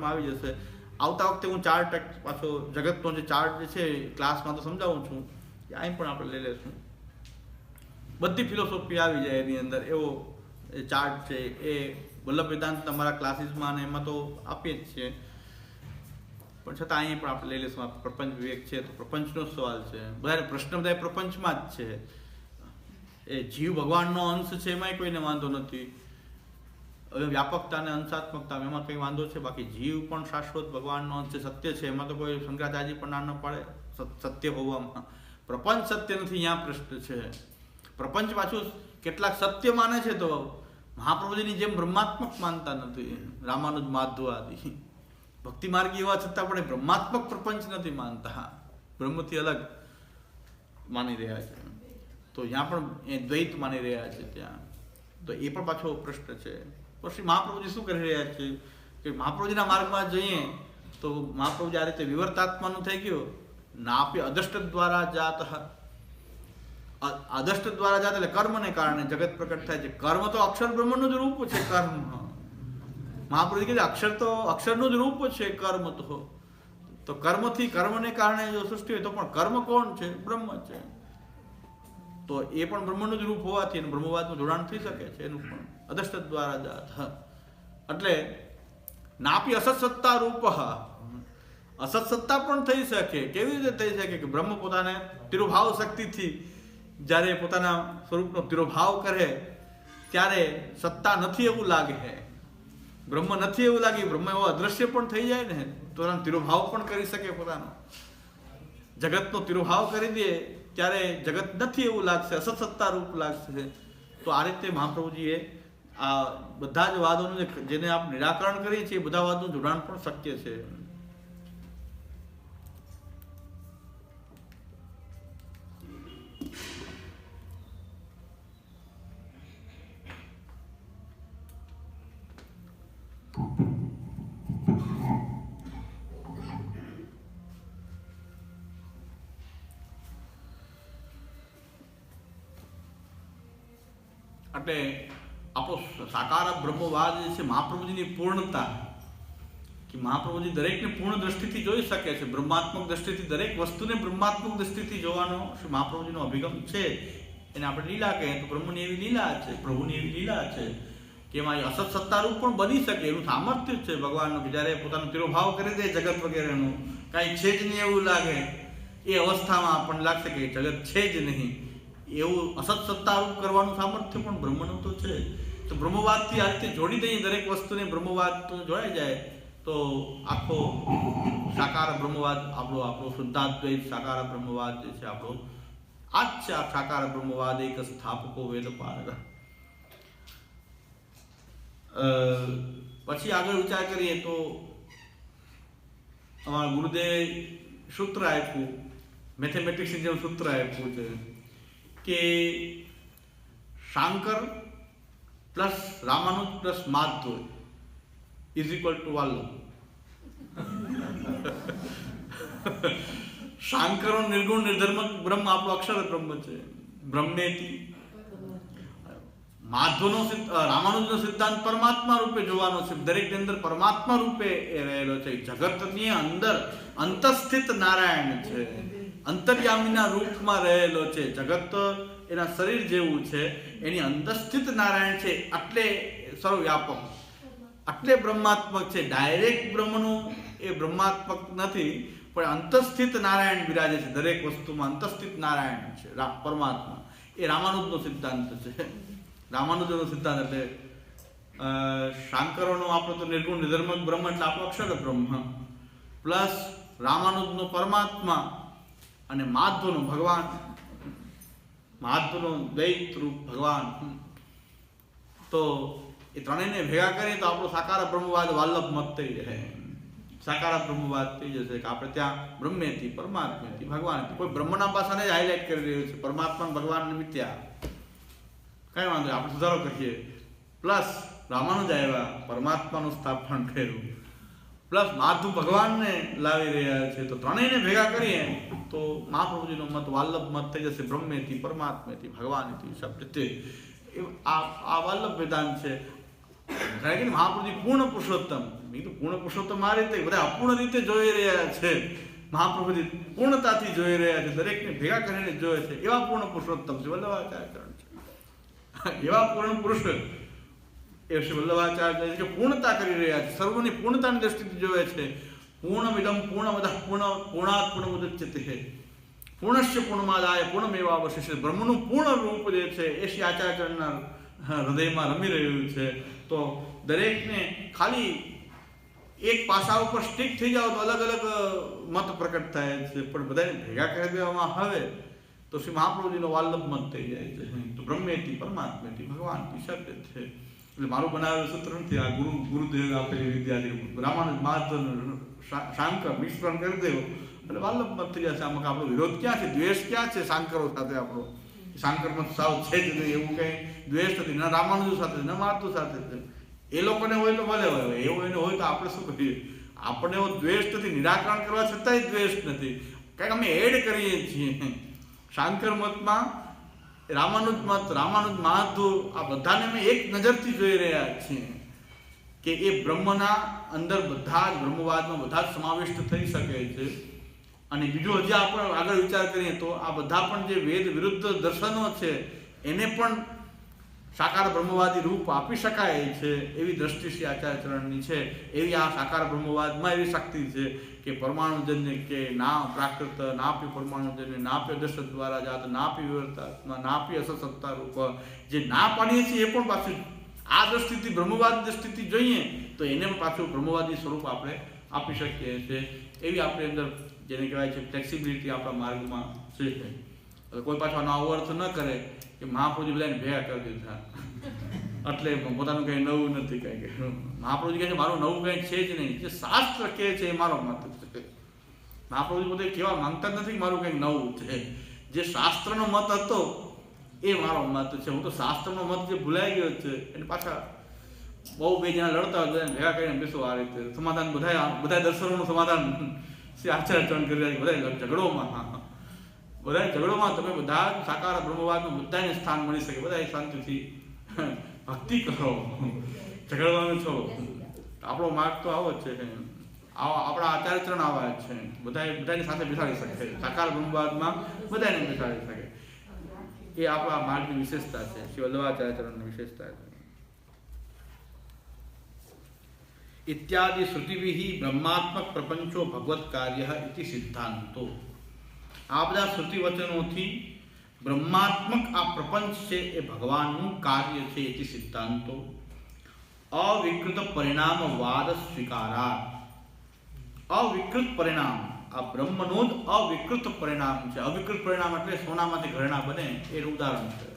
પાર્ટમાં આવી જશે. આવતા વખતે હું ચાર્ટ પાછો જગતનો જે ચાર્ટ જે છે ક્લાસમાં તો સમજાવું છું, કે અહીં પણ આપણે લઈ લઈશું. બધી ફિલોસોફી આવી જાય એની અંદર, એવો એ ચાર્ટ છે. એ વલ્લભ વેદાંત તમારા ક્લાસીસમાં અને એમાં તો આપીએ જ છીએ, પણ છતાં અહીં પણ આપણે લઈ લઈશું. પ્રપંચ વિવેક છે તો પ્રપંચનો સવાલ છે. બધા પ્રશ્ન બધા પ્રપંચમાં જ છે. એ જીવ ભગવાનનો અંશ છે એમાંય કોઈને વાંધો નથી. હવે વ્યાપકતા અને અંશાત્મકતા એમાં કંઈ વાંધો છે, બાકી જીવ પણ શાશ્વત ભગવાનનો અંશ છે, સત્ય છે, એમાં તો કોઈ શંકરાચાર્ય પણ ના ન પાડે સત્ય હોવામાં. પ્રપંચ સત્ય નથી, અહીંયા પ્રશ્ન છે. પ્રપંચ પાછું કેટલાક સત્ય માને છે તો મહાપ્રભુજીની જેમ બ્રહ્માત્મક માનતા નથી. રામાનુજ માધવ આદિ ભક્તિ માર્ગી એવા છતાં પણ બ્રહ્માત્મક પ્રપંચ નથી માનતા, બ્રહ્મથી અલગ માની રહ્યા છે. તો ત્યાં પણ એ દ્વૈત માની રહ્યા છે ત્યાં, તો એ પણ પાછો પ્રશ્ન છે. પછી મહાપ્રભુજી શું કરી રહ્યા છે કે મહાપ્રભુજીના માર્ગમાં જઈએ તો મહાપ્રભુજી આ રીતે વિવર્તાત્માનું થઈ ગયું. નાપી અદષ્ટ દ્વારા જાત, અદષ્ટ દ્વારા જાત એટલે કર્મને કારણે જગત પ્રકટ થાય છે. કર્મ તો અક્ષર બ્રહ્મનું જ રૂપ છે. કર્મ મહાપ્રભુજી કહે છે અક્ષર તો અક્ષરનું જ રૂપ છે કર્મ. તો કર્મથી કર્મને કારણે જો સૃષ્ટિ હોય તો પણ કર્મ કોણ છે? બ્રહ્મ છે. તો એ પણ બ્રહ્મનું જ રૂપ હોવાથી બ્રહ્મવાદનું જોડાણ થઈ શકે છે. એનું પણ અદષ્ટ દ્વારા જાત એટલે નાપી અસત સત્તા રૂપ. અસત સત્તા પણ થઈ શકે. કેવી રીતે થઈ શકે કે બ્રહ્મ પોતાને તિરુભાવ શક્તિથી જ્યારે પોતાના સ્વરૂપનો તિરોભાવ કરે ત્યારે સત્તા નથી એવું લાગે, બ્રહ્મ નથી એવું લાગે. બ્રહ્મ એવો અદ્રશ્ય પણ થઈ જાય ને તો તિરોભાવ પણ કરી શકે પોતાનો. જગતનો તિરોભાવ કરી દે ત્યારે જગત નથી એવું લાગશે, અસત સત્તા રૂપ લાગશે. તો આ રીતે મહાપ્રભુજીએ આ બધા જ વાદોનું જેને આપણે નિરાકરણ કરીએ છીએ, બધા વાદનું જોડાણ પણ શક્ય છે. એટલે આપણો સાકાર બ્રહ્મવાદ જે છે મહાપ્રભુજીની પૂર્ણતા, કે મહાપ્રભુજી દરેકને પૂર્ણ દ્રષ્ટિથી જોઈ શકે છે. બ્રહ્માત્મક દ્રષ્ટિથી દરેક વસ્તુને બ્રહ્માત્મક દ્રષ્ટિથી જોવાનો મહાપ્રભુજીનો અભિગમ છે. એને આપણે લીલા કહીએ તો બ્રહ્મની એવી લીલા છે, પ્રભુની એવી લીલા છે કે એમાં અસત સત્તારૂપ પણ બની શકે. એનું સામર્થ્ય છે ભગવાનનું કે જ્યારે પોતાનો તિરોભાવ કરી દે જગત વગેરેનું, કાંઈ છે જ નહીં એવું લાગે, એ અવસ્થામાં આપણને લાગશે કે જગત છે જ નહીં. એવું અસત સત્તારૂપ કરવાનું સામર્થ્ય પણ બ્રહ્મનું તો છે. તો બ્રહ્મવાદથી આ રીતે જોડી દઈએ દરેક વસ્તુને, બ્રહ્મવાદ તો જોડાઈ જાય તો આખો સાકાર બ્રહ્મવાદ આપણો શુદ્ધાદ્વૈત સાકાર બ્રહ્મવાદ જે છે આપણો આ જ છે. આ સાકાર બ્રહ્મવાદ એક સ્થાપકો વેદ પારગ. પછી આગળ વિચાર કરીએ તો અમારા ગુરુદેવ સૂત્ર આપ્યું, મેથેમેટિક્સની જેમ સૂત્ર આપ્યું છે કે Shankar plus Ramanuj plus Madhav is equal to Vallabh. શાંકરનો નિર્ગુણ નિર્ધર્મક બ્રહ્મ આપણો અક્ષર બ્રહ્મ છે, બ્રહ્મેતી. માધવનો રામાનુજનો સિદ્ધાંત પરમાત્મા રૂપે જોવાનો છે. દરેકની અંદર પરમાત્મા રૂપે એ રહેલો છે. જગતની અંદર અંતસ્થિત નારાયણ છે, અંતર્યામીના રૂપમાં રહેલો છે. જગત એના શરીર જેવું છે, એની અંદર સ્થિત નારાયણ છે. એટલે સર્વવ્યાપક, એટલે બ્રહ્માત્મક છે. ડાયરેક્ટ બ્રહ્મનું એ બ્રહ્માત્મક નથી, પણ અંતસ્થિત નારાયણ બિરાજે છે. દરેક વસ્તુમાં અંતસ્થિત નારાયણ છે પરમાત્મા. એ રામાનુજનો સિદ્ધાંત છે. રામાનુજનો સિદ્ધાંત એટલે શાંકરોનો આપણો તો નિર્ગુણ નિર્ધર્મક બ્રહ્મ એટલે આપણો અક્ષર બ્રહ્મ પ્લસ રામાનુજનો પરમાત્મા અને માધવનો ભગવાન, માધવનો દ્વૈત રૂપ ભગવાન. તો એ ત્રણેયને ભેગા કરીએ તો આપણો સાકાર બ્રહ્મવાદ વાલ્લભ મત થઈ જાય. સાકાર બ્રહ્મવાદ થઈ જશે કે આપણે ત્યાં બ્રહ્મેથી પરમાત્મેથી ભગવાનથી. કોઈ બ્રહ્મના પાસાને જ હાઇલાઇટ કરી રહ્યું છે, પરમાત્મા ભગવાન મિથ્યા, કઈ વાંધો નહીં, આપણે સુધારો કરીએ. પ્લસ રામાનુજ આવ્યા, પરમાત્માનું સ્થાપન કર્યું, પ્લસ માધવ ભગવાનને લાવી રહ્યા છે. તો ત્રણેયને ભેગા કરીએ તો મહાપ્રભુજીનો મત વાલ્લભ મત થઈ જશે. બ્રહ્મેથી પરમાત્મેથી ભગવાનથી શબ્દથી. આ વાલ્લભ વેદાંત છે. કે મહાપ્રભુજી પૂર્ણ પુરુષોત્તમ. મેં કીધું પૂર્ણ પુરુષોત્તમ આ રીતે બધા અપૂર્ણ રીતે જોઈ રહ્યા છે. મહાપ્રભુજી પૂર્ણતાથી જોઈ રહ્યા છે, દરેકને ભેગા કરીને જોયે છે. એવા પૂર્ણ પુરુષોત્તમ છે વલ્લભાચાર્ય છે. એવા પૂર્ણ પુરુષ એ શ્રી વલ્લભાચાર્ય કે પૂર્ણતા કરી રહ્યા છે, સર્વની પૂર્ણતાની દ્રષ્ટિથી જોયે છે. પૂર્ણમિદમ પૂર્ણમદઃ પૂર્ણાત પૂર્ણમુદચ્યતે પૂર્ણસ્ય પૂર્ણમાદાય પૂર્ણમેવાવશિષ્યતે. બ્રહ્મનું પૂર્ણ રૂપ જે છે એ શ્રી આચાર્યના હૃદયમાં રમી રહ્યું છે. તો દરેકને ખાલી એક પાસા ઉપર સ્ટિક થઈ જાવ તો અલગ અલગ મત પ્રકટ થાય છે, પણ બધાને ભેગા કરી દેવામાં આવે તો શ્રી મહાપ્રભુજીનો વાલ્લભ મત થઈ જાય છે. તો બ્રહ્મેથી પરમાત્મેથી ભગવાન શબ્દ છે. એટલે મારું બનાવેલું સૂત્ર નથી, આ ગુરુદેવ આપેલી વિદ્યાર્થી રામાનુજ મહાજન શાંકર મિશ્રણ કરી દેવું એટલે વાલ્લભ મત થઈ જશે. આમાં આપણો વિરોધ ક્યાં છે, દ્વેષ ક્યાં છે શાંકરો સાથે? આપણો શાંકર મત સાવ છે જ નહીં, એવું કંઈ દ્વેષ નથી, ન રામાનુજ સાથે ન માતું સાથે છે. એ લોકોને હોય તો ભલે હોય, એવું એને હોય તો આપણે શું કરીએ? આપણને એવો દ્વેષ નથી, નિરાકરણ કરવા છતાંય દ્વેષ નથી, કારણ અમે એડ કરીએ છીએ. શાંકર મતમાં રામાનુજ મત, રામાનુજ મહાધુ, આ બધાને અમે એક નજરથી જોઈ રહ્યા છીએ કે એ બ્રહ્મના અંદર બધા જ બ્રહ્મવાદમાં બધા જ સમાવિષ્ટ થઈ શકે છે. અને બીજું હજી આપણે આગળ વિચાર કરીએ તો આ બધા પણ જે વેદ વિરુદ્ધ દર્શનો છે એને પણ સાકાર બ્રહ્મવાદી રૂપ આપી શકાય છે, એવી દ્રષ્ટિ શ્રી આચાર્યચરણની છે. એવી આ સાકાર બ્રહ્મવાદમાં એવી શક્તિ છે કે પરમાણુજન્ય કે ના પ્રાકૃત નાપી પરમાણુજન્ય નાપ્ય દર્શ દ્વારા જાત નાપી વિવર્તાત્મા નાપી અસત્તા રૂપ, જે ના પાડીએ છીએ એ પણ પાછું આ દ્રષ્ટિથી બ્રહ્મવાદ દ્રષ્ટિથી જોઈએ તો એને પણ પાછું બ્રહ્મવાદી સ્વરૂપ આપણે આપી શકીએ છીએ. એવી આપણી અંદર જેને કહેવાય છે ફ્લેક્સિબિલિટી આપણા માર્ગમાં છે. કોઈ પાછો આનો આવો અર્થ ન કરે કે મહાપ્રભુજી બધાને ભેગા કરી દીધા એટલે પોતાનું કંઈ નવું નથી. કંઈ કે મહાપ્રભુજી કહે છે મારું નવું કંઈ છે જ નહીં, જે શાસ્ત્ર કહે છે એ મારો મત છે. મહાપ્રભુજી પોતે કહેવા માંગતા નથી કે મારું કંઈક નવું છે, જે શાસ્ત્રનો મત હતો એ મારો મત છે. હું તો શાસ્ત્રનો મત જે ભૂલાઈ ગયો છે એને પાછા બહુ બે જણા લડતા હોય બધાને ભેગા કરીને બેસો આ રીતે સમાધાન, બધા દર્શનોનું સમાધાન શ્રી આચાર્યચરણ કરી રહ્યા છે. બધા ઝઘડોમાં તમે બધા સાકાર બ્રહ્મવાદમાં બધાને સ્થાન મળી શકે, બધા શાંતિથી ભક્તિ કરો, ઝઘડવાનું છો. આપણો માર્ગ તો આવો જ છે, આપણા આચાર્યચરણ આવા જ છે. બધાની સાથે બેસાડી શકે, સાકાર બ્રહ્મવાદમાં બધાને બેસાડી શકે. એ આપણા માર્ગની વિશેષતા છે, શ્રી વલ્લભાચાર્યચરણની વિશેષતા છે. ઇત્યાદિ શ્રુતિભિઃ બ્રહ્માત્મક પ્રપંચો ભગવત કાર્ય ઇતિ સિદ્ધાંતો. આ બધા શ્રુતિ વચનોથી બ્રહ્માત્મક આ પ્રપંચ છે એ ભગવાનનું કાર્ય છે ઇતિ સિદ્ધાંતો. અવિકૃત પરિણામ વાદ સ્વીકારાત. અવિકૃત પરિણામ, આ બ્રહ્મનો જ અવિકૃત પરિણામ છે. અવિકૃત પરિણામ એટલે સોનામાંથી ઘરેણા બને એનું ઉદાહરણ છે.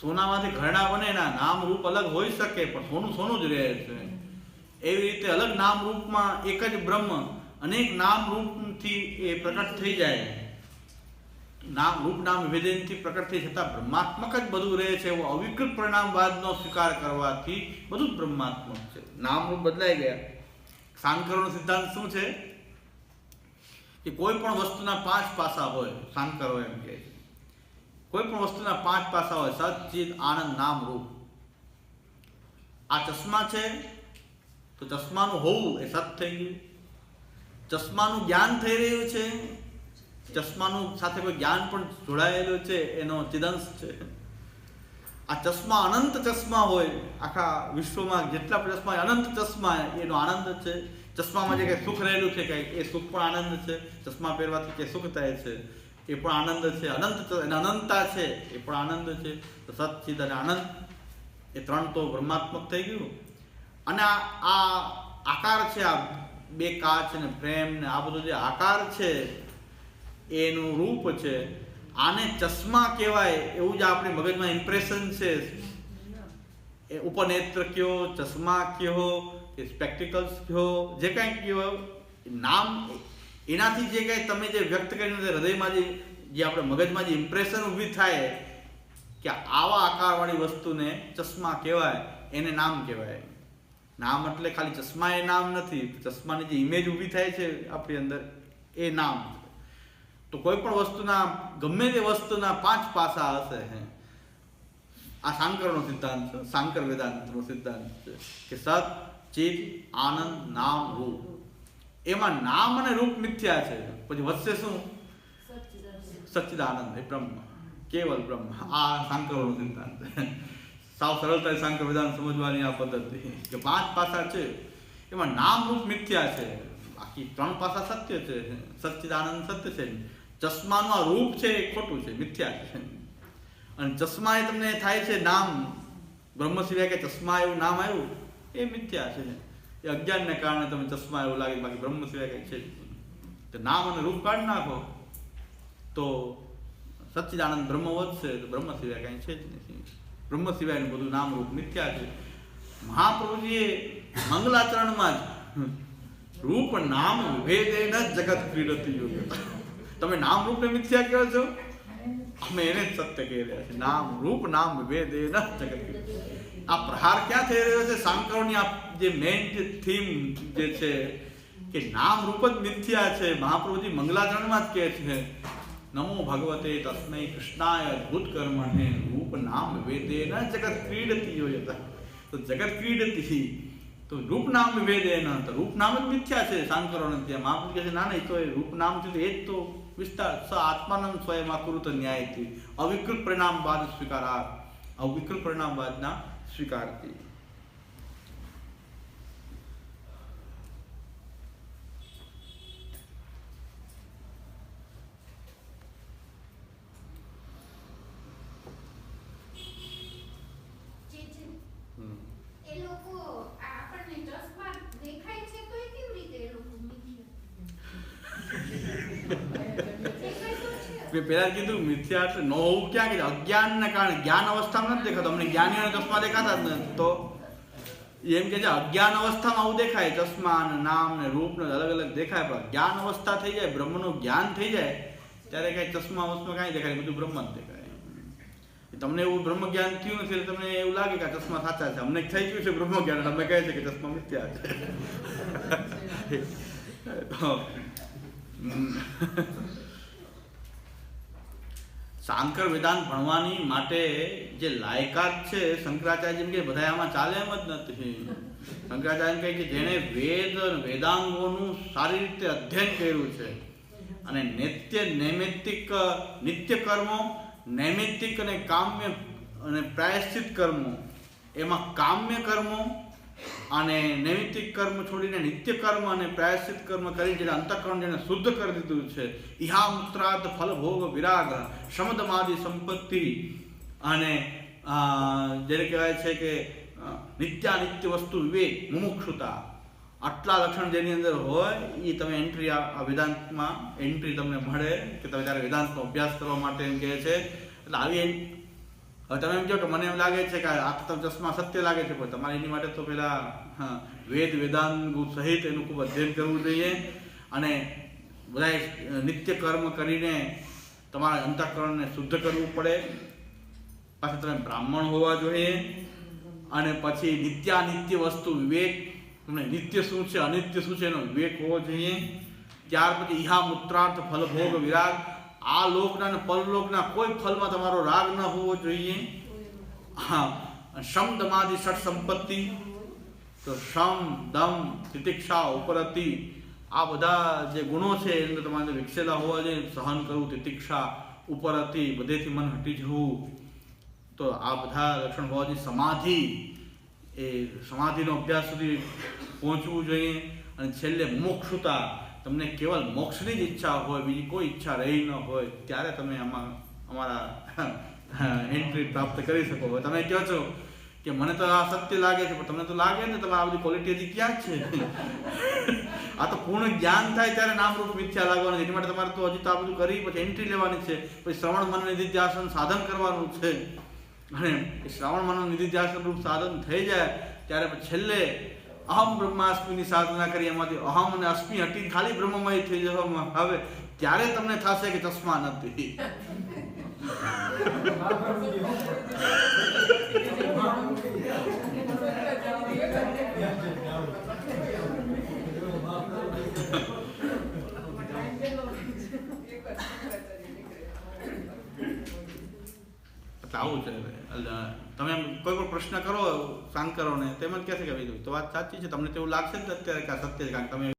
સોનામાંથી ઘરેણા બને એના નામ રૂપ અલગ હોઈ શકે પણ સોનું સોનું જ રહે છે. એવી રીતે અલગ નામ રૂપમાં એક જ બ્રહ્મ અનેક નામ રૂપથી એ પ્રકટ થઈ જાય, નામ રૂપ નામ વિભેદનથી પ્રકટ થઈ છતાં બ્રહ્માત્મક જ બધું રહે છે. એવો અવિકૃત પરિણામવાદનો સ્વીકાર કરવાથી બધું જ બ્રહ્માત્મક છે. નામ રૂપ બદલાઈ ગયા. શાંકરોનો સિદ્ધાંત શું છે કે કોઈ પણ વસ્તુના 5 પાસા હોય. શાંકરો એમ કહે છે કોઈ પણ વસ્તુના 5 પાસા હોય, સત ચિત આનંદ નામ રૂપ. આ ચશ્મા છે તો ચશ્માનું હોવું એ સત થઈ ગયું. ચશ્માનું જ્ઞાન થઈ રહ્યું છે, ચશ્માનું સાથે કોઈ જ્ઞાન પણ જોડાયેલું છે, એનો ચિદંશ છે. આ ચશ્મા અનંત ચશ્મા હોય, આખા વિશ્વમાં જેટલા પણ ચશ્મા અનંત ચશ્મા એનો આનંદ છે. ચશ્મામાં જે કંઈ સુખ રહેલું છે કંઈ એ સુખ પણ આનંદ છે. ચશ્મા પહેરવાથી જે સુખ થાય છે એ પણ આનંદ છે. અનંતતા છે એ પણ આનંદ છે. તો સત ચિદ અને આનંદ એ 3 તો બ્રહ્માત્મક થઈ ગયું. અને આ આકાર છે, આ 2 કાચ ને પ્રેમ ને આ બધું જે આકાર છે એનું રૂપ છે. આને ચશ્મા કહેવાય એવું જ આપણી મગજમાં ઇમ્પ્રેશન છે. એ ઉપનેત્ર કયો, ચશ્મા કયો કે સ્પેક્ટિકલ્સ કયો, જે કાંઈ કયો નામ, એનાથી જે કાંઈ તમે જે વ્યક્ત કરીને હૃદયમાં જે આપણે મગજમાં જે ઇમ્પ્રેશન ઊભી થાય કે આવા આકારવાળી વસ્તુને ચશ્મા કહેવાય, એને નામ કહેવાય. નામ એટલે ખાલી ચશ્મા એ નામ નથી, ચશ્માની જે ઇમેજ ઊભી થાય છે આપણી અંદર એ નામ. તો કોઈ પણ વસ્તુના ગમે તે વસ્તુના 5 પાસા હશે. આ શાંકરનો સિદ્ધાંત છે, શાંકર વેદાંતનો સિદ્ધાંત છે કે સત ચિત આનંદ નામ રૂપ, એમાં નામ અને રૂપ મિથ્યા છે, પછી વધશે શું? સચ્ચિદાનંદ એ બ્રહ્મ, કેવલ બ્રહ્મ. આ શાંકરનો સિદ્ધાંત છે. સાવ સરળતાથી શાંકર વેદાંત સમજવાની આ પદ્ધતિ કે 5 પાસા છે, એમાં નામ રૂપ મિથ્યા છે, બાકી 3 પાસા સત્ય છે. સચ્ચિદાનંદ સત્ય છે, ચશ્માનું આ રૂપ છે એ ખોટું છે, મિથ્યા છે. અને ચશ્મા એ તમને થાય છે નામ, બ્રહ્મ સિવાય કે ચશ્મા એવું નામ આવ્યું એ મિથ્યા છે, એ અજ્ઞાનને કારણે તમે ચશ્મા એવું લાગે, બાકી બ્રહ્મ સિવાય કંઈ છે જ નહીં. તો નામ અને રૂપ કાઢી નાખો તો સચ્ચિદાનંદ બ્રહ્મ વધશે, તો બ્રહ્મ સિવાય કંઈ છે જ નથી. બ્રહ્મ સિવાયનું બધું નામ રૂપ મિથ્યા છે. મહાપ્રભુજીએ મંગલાચરણમાં જ રૂપ નામ વિભેદેન જગત ક્રીડતી યોગ્ય. તમે નામ રૂપને મિથ્યા કહો છો, અમે એને જ સત્ય કહી રહ્યા છીએ. નામ રૂપ નામ વિભેદેન જગત ક્રીડતી. આ પ્રહાર ક્યાં થઈ રહ્યો છે? શાંકરોની આ જે મેઇન થીમ જે છે કે નામ રૂપ જ મિથ્યા છે. મહાપ્રભુજી મંગલાચરણમાં જ કહે છે નમો ભગવતે તસ્મૈ કૃષ્ણાય અદ્ભુત કર્મણે રૂપ નામ વિભેદેન જગત ક્રીડતી યોયત. તો જગત ક્રીડતી, તો રૂપ નામ વિભેદેન, તો રૂપ નામ જ મિથ્યા છે શાંકરોને ત્યાં. મહાપ્રભુ કહે છે ના નહીં, તો એ રૂપ નામ છે એ જ તો વિસ્તાર સ આત્માનમ સ્વયં આકૃત ન્યાયથી અવિકૃત પરિણામવાદ સ્વીકારા, અવિકૃત પરિણામવાદના સ્વીકારતી. પેલા કીધું મિથ્યા એટલે ન હોવું ક્યાં કીધું? અજ્ઞાનના કારણે. જ્ઞાન અવસ્થામાં નથી દેખાતો, અમને જ્ઞાનીઓને ચશ્મા દેખાતા જ નથી. તો એમ કે છે અજ્ઞાન અવસ્થામાં આવું દેખાય, ચશ્મા ને નામ ને રૂપ ને અલગ અલગ દેખાય, પણ જ્ઞાન અવસ્થા થઈ જાય, બ્રહ્મનું જ્ઞાન થઈ જાય ત્યારે કઈ ચશ્મા વસ્તુમાં કાંઈ દેખાય, બધું બ્રહ્મ જ દેખાય. તમને એવું બ્રહ્મ જ્ઞાન થયું નથી એટલે તમને એવું લાગે કે આ ચશ્મા સાચા છે. અમને થઈ ગયું છે બ્રહ્મ જ્ઞાન, અમે કહે છે કે ચશ્મા મિથ્યા છે. શાંકર વેદાંત ભણવાની માટે જે લાયકાત છે, શંકરાચાર્ય કે બધા આમાં ચાલે એમ જ નથી. શંકરાચાર્ય કહે કે જેણે વેદ વેદાંગોનું સારી રીતે અધ્યયન કર્યું છે અને નિત્ય કર્મો, નૈમિત્તિક અને કામ્ય અને પ્રાયશ્ચિત કર્મો, એમાં કામ્ય કર્મો અને નૈમિત્તિક કર્મ છોડીને નિત્ય કર્મ અને પ્રાયશ્ચિત કર્મ કરી જેને અંતઃકરણ જેને શુદ્ધ કરી દીધું છે. ઇહા મુત્રાદ ફલ ભોગ વિરાગ શમદમાદિ સંપત્તિ, અને જેને કહેવાય છે કે નિત્યાનિત્ય વસ્તુ વિવેક મુમુક્ષુતા, આટલા લક્ષણ જેની અંદર હોય એ તમે એન્ટ્રી આ વેદાંતમાં એન્ટ્રી તમને મળે કે તમે ત્યારે વેદાંતનો અભ્યાસ કરવા માટે એમ કહે છે. એટલે આવી હવે તમે એમ કહો કે મને એમ લાગે છે કે આ તો ચશ્મા સત્ય લાગે છે, પણ તમારે એની માટે તો પેલા વેદ વેદાંત સહિત એનું ખૂબ અધ્યયન કરવું જોઈએ અને બધા નિત્ય કર્મ કરીને તમારા અંતઃકરણને શુદ્ધ કરવું પડે. પાછું તમે બ્રાહ્મણ હોવા જોઈએ અને પછી નિત્યાનિત્ય વસ્તુ વિવેક, તમને નિત્ય શું છે અનિત્ય શું છે એનો વિવેક હોવો જોઈએ. ત્યાર પછી ઇહા મૂત્રાર્થ ફલ ભોગ વિરાગ, આ લોકના અને પરલોકના કોઈ ફલમાં તમારો રાગ ન હોવો જોઈએ. હા, શમ દમાદિ ષટ સંપત્તિ, તો શમ દમ તિતિક્ષા ઉપરતિ, આ બધા જે ગુણો છે એને તમારે વિકસેલા હોવા જોઈએ. સહન કરવું, તિતિક્ષા, ઉપરતિ, બધેથી મન હટી જવું, તો આ બધા લક્ષણ હોવા જોઈએ. સમાધિ, એ સમાધિનો અભ્યાસ સુધી પહોંચવું જોઈએ. અને છેલ્લે મોક્ષુતા, તમને કેવલ મોક્ષની જ ઈચ્છા હોય, બીજી કોઈ ઈચ્છા રહી ન હોય, ત્યારે તમે આમાં અમારા એન્ટ્રી પ્રાપ્ત કરી શકો. તમે કહો છો કે મને તો આ સત્ય લાગે છે, પણ તમને તો લાગે ને તમારે આ બધી ક્વોલિટી હજી ક્યાં છે? આ તો પૂર્ણ જ્ઞાન થાય ત્યારે નામરૂપ મિથ્યા લાગવાનું. એની માટે તમારે તો હજી તો આ બધું કરી પછી એન્ટ્રી લેવાની છે, પછી શ્રવણ મન નિધિધ્યાસન સાધન કરવાનું છે. અને એ શ્રાવણ મન નિધિધ્યાસન રૂપ સાધન થઈ જાય ત્યારે છેલ્લે અહમ બ્રહ્માસ્મિની સાધના કરી એમાંથી અહમ અને અસ્મિ હટીને ખાલી બ્રહ્મમય થઈ જવામાં આવે ત્યારે તમને થશે કે ચશ્મા નથી. આવું છે તમે એમ કોઈ પણ પ્રશ્ન કરો શાંકરોને તો એમ જ કહેશે કે ભાઈ તો વાત સાચી છે, તમને તેવું લાગશે ને અત્યારે કે આ સત્ય છે, કારણ કે તમે